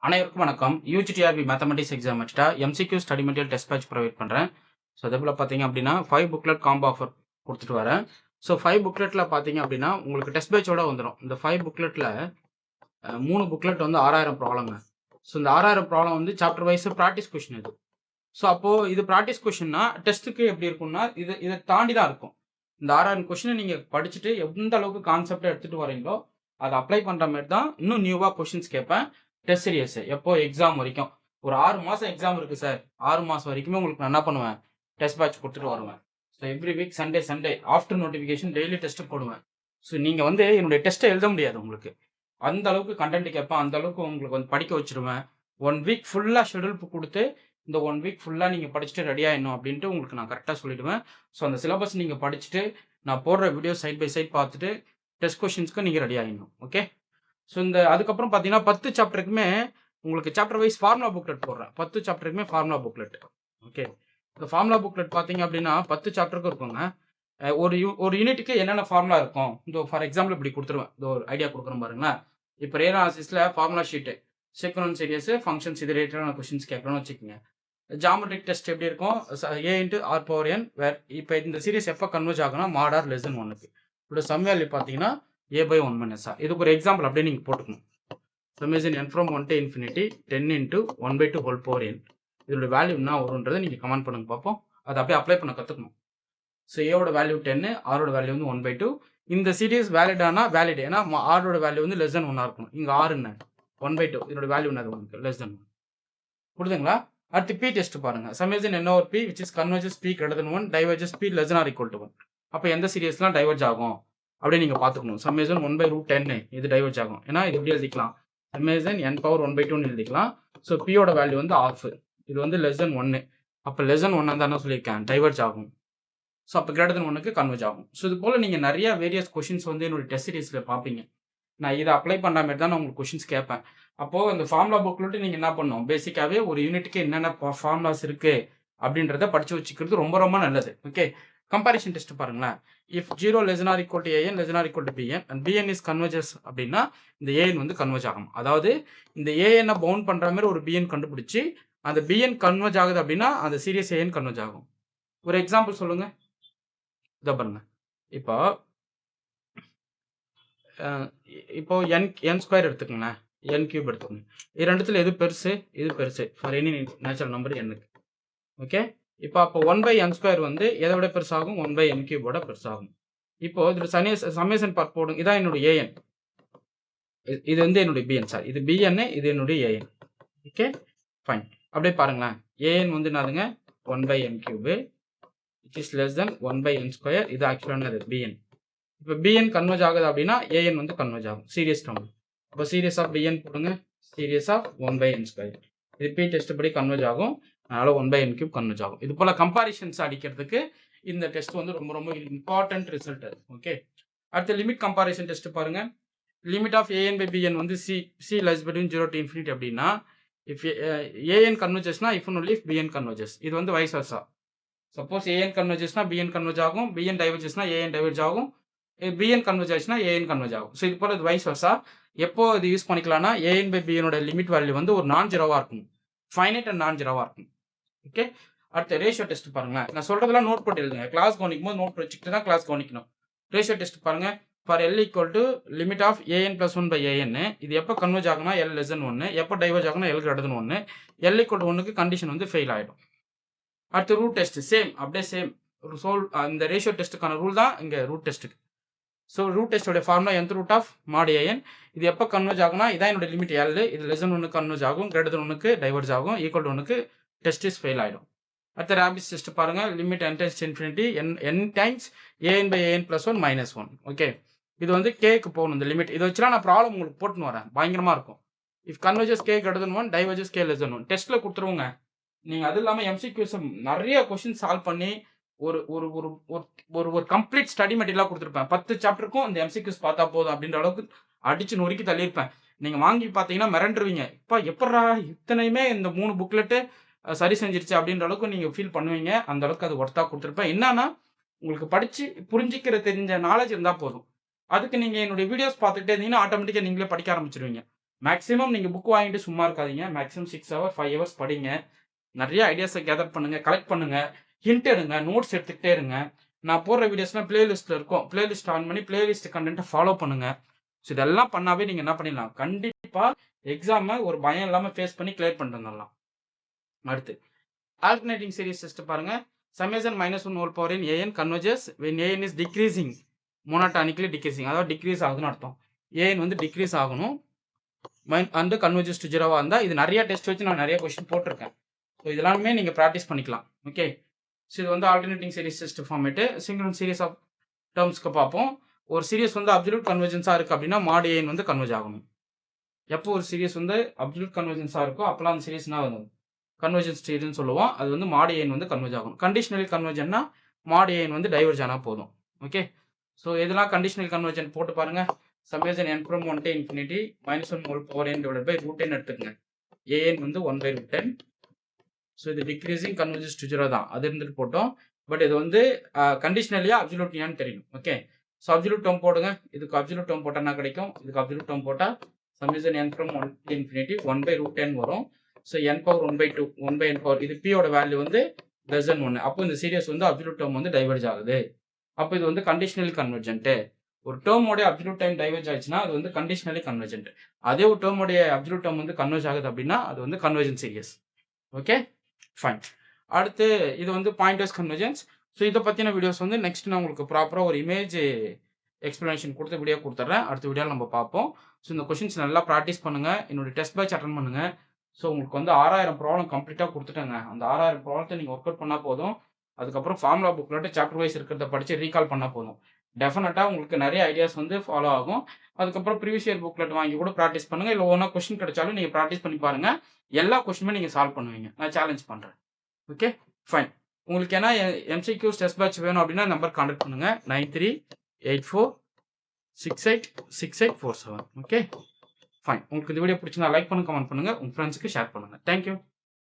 அனைவருக்கும் வணக்கம். UG TRB mathematics exam வச்சுட்டா MCQ study material test batch provide பண்ணுறேன். ஸோ அதே போல் பார்த்தீங்க அப்படின்னா 5 புக்லெட் காம்போ ஆஃபர் கொடுத்துட்டு வரேன். ஸோ 5 புக்லெட்டில் பார்த்தீங்க அப்படின்னா உங்களுக்கு டெஸ்ட் பேட்சோட வந்துடும். இந்த 5 புக்லெட்டில் 3 புக்லெட் வந்து 6000 ப்ராப்ளங்க. ஸோ இந்த 6000 ப்ராப்ளம் வந்து சாப்டர் வைஸ் ப்ராக்டிஸ் கொஷின் இது. ஸோ அப்போது இது ப்ராக்டிஸ் கொஷின்னா டெஸ்ட்டுக்கு எப்படி இருக்கும்னா இதை தாண்டி தான் இருக்கும். இந்த 6000 கொஷினை நீங்கள் படிச்சுட்டு எந்த அளவுக்கு கான்செப்டை எடுத்துகிட்டு வரீங்களோ அதை அப்ளை பண்ணுற மாதிரி தான் இன்னும் நியூவாக கொஷின்ஸ் கேட்பேன். டெஸ்ட் சீரியஸ் எப்போ எக்ஸாம் வரைக்கும் ஒரு 6 மாதம் எக்ஸாம் இருக்குது சார். 6 மாதம் வரைக்குமே உங்களுக்கு நான் என்ன பண்ணுவேன், டெஸ்ட் பேட்ச் கொடுத்துட்டு வருவேன். So every week Sunday after notification daily test போடுவேன். ஸோ நீங்கள் வந்து என்னுடைய டெஸ்ட்டை எழுத முடியாது உங்களுக்கு. அந்த அளவுக்கு கண்டென்ட் கேட்பேன், அந்த அளவுக்கு உங்களுக்கு வந்து படிக்க வச்சுருவேன். 1 வீக் ஃபுல்லாக ஷெடியூல் கொடுத்து இந்த 1 வீக் ஃபுல்லாக நீங்கள் படிச்சுட்டு ரெடி ஆகிடணும் அப்படின்ட்டு உங்களுக்கு நான் கரெக்டாக சொல்லிவிடுவேன். ஸோ அந்த சிலபஸ் நீங்கள் படிச்சுட்டு நான் போடுற வீடியோ சைட் பை சைட் பார்த்துட்டு டெஸ்ட் கொஷின்ஸ்க்கு நீங்கள் ரெடி ஆகிடணும். ஓகே. ஸோ இந்த அதுக்கப்புறம் பார்த்தீங்கன்னா 10 சாப்டருக்குமே உங்களுக்கு சாப்டர் வைஸ் ஃபார்முலா புக்லெட் போடுறேன். 10 சாப்டருக்குமே ஃபார்முலா புக்லெட். ஓகே. இந்த ஃபார்முலா புக்லெட் பார்த்தீங்க அப்படின்னா 10 சாப்டருக்கு இருக்குங்க. ஒரு யூனிட்டுக்கு என்னென்ன ஃபார்முலா இருக்கும். இந்த ஃபார் எக்ஸாம்பிள் இப்படி கொடுத்துருவேன். இந்த ஒரு ஐடியா கொடுக்குறேன் பாருங்களேன். இப்போ ரேர் அனாலிசிஸில் formula sheet sequence series functions இது ரிலேட்டடான கொஸ்டின்ஸ் கேட்கணும்னு வச்சுக்கோங்க. ஜாமெட்ரிக் டெஸ்ட் எப்படி இருக்கும், a into r power n where இப்போ இந்த சீரியஸ் எப்போ கன்வெர்ஜ் ஆகுனா மாட் ஆர் லெஸ் தென் 1க்கு. இதோட சம் வேல்யூ பார்த்தீங்கன்னா a/1 - r. இதுக்கு ஒரு எக்ஸாம்பிள் அப்படியே நீங்கள் போட்டுக்கணும். Summation n from 1 to infinity 10 into 1/2 whole power n. இதோட வேல்யூ என்ன வரும்ன்றதை நீங்கள் கமெண்ட் பண்ணுங்க பார்ப்போம். அதை அப்படியே அப்ளை பண்ண கற்றுக்கணும். ஸோ ஏவோட வேல்யூ 10, ஆரோட வேல்யூ வந்து 1/2. இந்த சீரியஸ் வேலிடானா வேலிட், ஏன்னா ஆரோட வேல்யூ வந்து லெஸ் தென் 1 இருக்கணும். இங்கே ஆர் என்ன 1/2, இதோட வேல்யூ என்னது உங்களுக்கு லெஸ் தென் 1. புரியுதுங்களா? அடுத்து பி டெஸ்ட் பாருங்க. Summation n over p which is converges p greater than 1 diverges p less than or equal to 1. அப்போ எந்த சீரியஸ்லாம் டைவர்ஜ் ஆகும் அப்படியே நீங்கள் பார்த்துக்கணும். சம்மேஷன் 1/√10 இது டைவர்ஜ் ஆகும். ஏன்னா இது எப்படி எழுதிக்கலாம், சம்மேஷன் n power 1/2 எழுதிக்கலாம். ஸோ பியோட வேல்யூ வந்து ஆஃப், இது வந்து லெஸ் தென் 1. அப்போ லெஸ் தென் 1 தான் என்ன சொல்லியிருக்கேன், டைவர்ஜ் ஆகும். ஸோ அப்போ கிரேட்டர் தென் 1க்கு கன்வெர்ஜ் ஆகும். ஸோ இது போல் நீங்கள் நிறைய வேரியஸ் கொஷின்ஸ் வந்து என்னோட டெஸ்ட் சீரிஸில் பார்ப்பீங்க. நான் இதை அப்ளை பண்ணுற மாதிரி தான் நான் உங்களுக்கு கொஷின்ஸ் கேட்பேன். அப்போது அந்த ஃபார்முலா புக்லெட்டு நீங்கள் என்ன பண்ணணும், பேசிக்காகவே ஒரு யூனிட்டுக்கு என்னென்ன ஃபார்முலாஸ் இருக்குது அப்படின்றத படித்து வச்சுக்கிறது ரொம்ப ரொம்ப நல்லது. ஓகே. கம்பாரிஷன் டெஸ்ட் பாருங்களேன். If 0 less than or equal to an less than or equal to bn and bn is converges அப்படின்னா இந்த an வந்து கன்வெர்ஜ் ஆகும். அதாவது இந்த an பவுண்ட் பண்ணுற மாதிரி ஒரு bn கண்டுபிடிச்சி அந்த bn கன்வெர்ஜ் ஆகுது அப்படின்னா அந்த சீரியஸ் an கன்வெர்ஜ் ஆகும். ஒரு எக்ஸாம்பிள் சொல்லுங்க. இதை பாருங்க. இப்போ n ஸ்கொயர் எடுத்துக்கோங்களேன், n கியூப் எடுத்துக்கோங்க. இது ரெண்டுத்துல எது பெருசு, இது பெருசு for any natural number n. Okay. இப்போ அப்போ 1/n ஸ்கொயர் வந்து எதை விட பெருசாகும், 1/n கியூபோட பெருசாகும். இப்போ இதில் சம்மேஷன் பார்ட் போடுங்க. இதான் என்னுடைய an, இது வந்து என்னுடைய bn. சார் இது bn, இது என்னுடைய an. Okay fine. அப்படியே பாருங்களேன். an வந்து என்னதுங்க 1/n cube which is less than 1/n square. இது ஆக்சுவலான bn. இப்போ bn கன்வெர்ஜ் ஆகுது அப்படின்னா an வந்து கன்வெர்ஜ் ஆகும் சீரியஸ் டேர்ம். இப்போ சீரியஸ் ஆஃப் bn போடுங்க, சீரியஸ் ஆஃப் 1/n ஸ்கொயர். இது பி டெஸ்ட் படி கன்வெர்ஜ் ஆகும், அதனால 1/n கியூப் கன்வெர்ஜ் ஆகும். இது போல கம்பாரிஷன்ஸ் அடிக்கிறதுக்கு இந்த டெஸ்ட் வந்து ரொம்ப ரொம்ப இம்பார்ட்டன்ட் ரிசல்ட். ஓகே. அடுத்து லிமிட் கம்பாரிஷன் டெஸ்ட் பாருங்க. Limit of an by bn வந்து c less between 0 to infinity அப்படின்னா if an கன்வெர்ஜஸ்னா if only if bn converges. இது வந்து வைஸ் வர்சா. சப்போஸ் an கன்வெர்ஜஸ்னா bn கன்வெர்ஜ் ஆகும், bn டைவர்ஜஸ்னா an டைவர்ஜ் ஆகும், bn கன்வெர்ஜ் ஆச்சுன்னா an கன்வெர்ஜ் ஆகும். ஸோ இது போல இது வைஸ் வர்சா. எப்போ இது யூஸ் பண்ணிக்கலாம்னா an by bn limit value வந்து ஒரு நான் ஜீரோவாக இருக்கும், ஃபைனைட் அண்ட் நான் ஜீரோவாக இருக்கும். ஓகே. அடுத்த ரேஷியோ டெஸ்ட் பாருங்களேன். நான் சொல்றதெல்லாம் நோட் போட்டு எழுதுங்க. கிளாஸ் கவனிக்கும் போது நோட் வச்சுக்கிட்டு தான் கிளாஸ் கவனிக்கணும். ரேஷியோ டெஸ்ட் பாருங்க. For l equal to limit of an + 1/an. இது எப்போ கன்வெர்ஜ் ஆகுனா l less than 1, எப்போ டைவர்ஜ் ஆகுனா l greater than 1. l equal to 1க்கு கண்டிஷன் வந்து ஃபெயில் ஆகிடும். அடுத்து ரூட் டெஸ்ட் சேம், அப்படியே சேம் இந்த ரேஷியோ டெஸ்ட்டுக்கான ரூல் தான் இங்கே ரூட் டெஸ்ட்டுக்கு. ஸோ ரூட் டெஸ்ட்டோட formula nth root of mod an. இது எப்போ கன்வெர்ஜ் ஆகுனா இதான் என்னோட லிமிட் l, இது less than 1க்கு கன்வெர்ஜ் ஆகும், greater than 1க்கு டைவர்ஜ் ஆகும், ஈக்குவல் டு 1க்கு டெஸ்ட் இஸ் ஃபெயில் ஆகிடும். அடுத்த ரேபிஸ் டெஸ்ட் பாருங்க. Limit n times infinity n times an by an + 1 - 1. Okay. இது வந்து கேக்கு போகணும் இந்த லிமிட். இதை வச்சுலாம் நான் ப்ராப்ளம் உங்களுக்கு போட்டுன்னு வரேன், பயங்கரமாக இருக்கும். If converges k greater than 1 diverges k less than 1 டெஸ்ட்டில் கொடுத்துருவோங்க. நீங்கள் அது இல்லாமல் எம்சிக்யூஸ் நிறைய கொஷின் சால்வ் பண்ணி ஒரு ஒரு ஒரு ஒரு கம்ப்ளீட் ஸ்டடி மெட்டீரியலாக கொடுத்துருப்பேன். 10 சாப்டருக்கும் இந்த எம்சிக்யூஸ் பார்த்தா போதும் அப்படின்ற அளவுக்கு அடிச்சு நொறுக்கி தள்ளியிருப்பேன். நீங்கள் வாங்கி பார்த்தீங்கன்னா மிரண்டுருவீங்க. இப்போ எப்படா இத்தனையுமே இந்த 3 புக்லெட்டு சரி செஞ்சிருச்சு அப்படின்ற அளவுக்கு நீங்கள் ஃபீல் பண்ணுவீங்க. அந்த அளவுக்கு அது ஒர்த்தாக கொடுத்துருப்பேன். என்னன்னா உங்களுக்கு படித்து புரிஞ்சிக்கிற தெரிஞ்ச நாலேஜ் இருந்தால் போதும். அதுக்கு நீங்கள் என்னுடைய வீடியோஸ் பார்த்துக்கிட்டே இருந்தீங்கன்னா ஆட்டோமேட்டிக்காக நீங்களே படிக்க ஆரம்பிச்சிருவீங்க. மேக்ஸிமம் நீங்கள் புக் வாங்கிட்டு சும்மா இருக்காதீங்க. மேக்ஸிமம் 6 ஹவர் 5 ஹவர்ஸ் படிங்க. நிறைய ஐடியாஸை கேதர் பண்ணுங்கள், கலெக்ட் பண்ணுங்கள், ஹிண்ட் எடுங்க, நோட்ஸ் எடுத்துக்கிட்டே இருங்க. நான் போடுற வீடியோஸ்லாம் பிளேலிஸ்ட்டில் இருக்கும். பிளேலிஸ்ட் ஆன் பண்ணி பிளேலிஸ்ட் கண்டென்ட்டை ஃபாலோ பண்ணுங்கள். ஸோ இதெல்லாம் பண்ணாவே நீங்கள் என்ன பண்ணிடலாம், கண்டிப்பாக எக்ஸாமை ஒரு பயம் இல்லாமல் ஃபேஸ் பண்ணி கிளியர் பண்ணிட்டு வந்துடலாம். அடுத்து ஆல்டர்னேட்டிங் சீரிஸ் டெஸ்ட் பாருங்க. summation -1 whole power in an converges when an is decreasing monotonically decreasing, அதாவது டிக்ரீஸ் ஆகுதுன்னு அர்த்தம். an வந்து டிக்ரீஸ் ஆகணும் அந்த கன்வர்ஜஸ் டு 0 இருந்தால். இது நிறைய டெஸ்ட் வச்சு நான் நிறைய கொஸ்டின் போட்டிருக்கேன். ஸோ இதெல்லாமே நீங்கள் ப்ராக்டிஸ் பண்ணிக்கலாம். ஓகே, ஸோ இது வந்து alternating series test format. Single series of டேர்ம்ஸ்க்கு பார்ப்போம். ஒரு சீரிஸ் வந்து அப்சல்யூட் கன்வர்ஜென்ஸாக இருக்குது அப்படின்னா mod an வந்து கன்வர்ஜ் ஆகணும். எப்போ ஒரு சீரிஸ் வந்து அப்சல்யூட் கன்வர்ஜென்ஸாக இருக்கோ அப்போலாம் அந்த சீரிஸ்னா கன்வர்ஜென்ஸ் சீரிஸ்னு சொல்லுவோம். அது வந்து mod an வந்து கன்வர்ஜ் ஆகும். கண்டிஷனல் கன்வர்ஜன்னா mod an வந்து டைவர்ஜ் ஆனால் போதும். ஓகே, ஸோ இதெல்லாம் கண்டிஷனல் கன்வர்ஜன் போட்டு பாருங்க. summation n from 1 to infinity -1 whole power n divided by √n எடுத்துக்கங்க. an வந்து 1/√10. ஸோ இது டிக்ரீசிங் கன்வர்ஜஸ் டு 0 தான், அது இருந்துட்டு போட்டோம். பட் இது வந்து கண்டிஷனலியா அப்சல்யூட்லியான்னு தெரியணும். ஓகே, ஸோ அப்சல்யூட் டேர்ம் போடுங்க. இதுக்கு அப்சல்யூட் டேர்ம் போட்டால் என்ன கிடைக்கும், இதுக்கு அப்சல்யூட் டேர்ம் போட்டால் summation n from 1 to infinity 1/√10 வரும். So n power 1/2 1/n power இது p யோட வேல்யூ வந்து லெஸ் தென் 1. அப்போ இந்த சீரிஸ் வந்து அப்சல்யூட் டேர்ம் வந்து டைவர்ஜ் ஆகுது. அப்போ இது வந்து கண்டிஷனல் கன்வர்ஜென்ட். ஒரு டேர்மோடைய அப்சல்யூட் டைம் டைவர்ஜ் ஆயிடுச்சுன்னா அது வந்து கண்டிஷனலி கன்வர்ஜென்ட். அதே ஒரு டேர்மோடைய அப்சல்யூட் டேர்ம் வந்து கன்வர்ஜ் ஆகுது அப்படின்னா அது வந்து கன்வர்ஜென்ட் சீரிஸ். Okay fine. அடுத்து இது வந்து பாயிண்டர்ஸ் கன்வர்ஜென்ஸ். ஸோ இதை பற்றின வீடியோஸ் வந்து நெக்ஸ்ட் நான் உங்களுக்கு ப்ராப்பராக ஒரு இமேஜ் எக்ஸ்பிளனேஷன் கொடுத்த வீடியோ கொடுத்துட்றேன். அடுத்த வீடியோவில் நம்ம பார்ப்போம். ஸோ இந்த கொஷின்ஸ் நல்லா ப்ராக்டிஸ் பண்ணுங்கள். என்னுடைய டெஸ்ட் பேட்ச் அட்டன் பண்ணுங்கள். ஸோ உங்களுக்கு வந்து 6000 ப்ராப்ளம் கம்ப்ளீட்டாக கொடுத்துட்டேங்க. அந்த 6000 ப்ராப்ளத்தை நீங்கள் ஒர்க் அவுட் பண்ணால் போதும். அதுக்கப்புறம் ஃபார்முலா புக்லெட்டு சாப்டர் வைஸ் இருக்கிறத படித்து ரீகால் பண்ணால் போதும். டெஃபினட்டாக உங்களுக்கு நிறைய ஐடியாஸ் வந்து ஃபாலோ ஆகும். அதுக்கப்புறம் ப்ரீவியஸ் இயர் புக்லெட் வாங்கி கூட ப்ராக்டிஸ் பண்ணுங்கள். இல்லை ஒவ்வொன்றா கொஸ்டின் கிடைச்சாலும் நீங்கள் ப்ராக்டிஸ் பண்ணி பாருங்கள். எல்லா கொஸ்டினுமே நீங்கள் சால்வ் பண்ணுவீங்க. நான் சேலஞ்ச் பண்ணுறேன். Okay fine. உங்களுக்கு ஏன்னா எம்சிக்யூஸ் டெஸ்ட் பேட்ச் வேணும் அப்படின்னா நம்பர் கான்டாக்ட் பண்ணுங்கள். 9384686847. Okay fine. உங்களுக்கு இந்த வீடியோ பிடிச்சிருந்தா லைக் பண்ணுங்க, கமெண்ட் பண்ணுங்கள், உங்கள் ஃப்ரெண்ட்ஸுக்கு ஷேர் பண்ணுங்கள். தேங்க்யூ.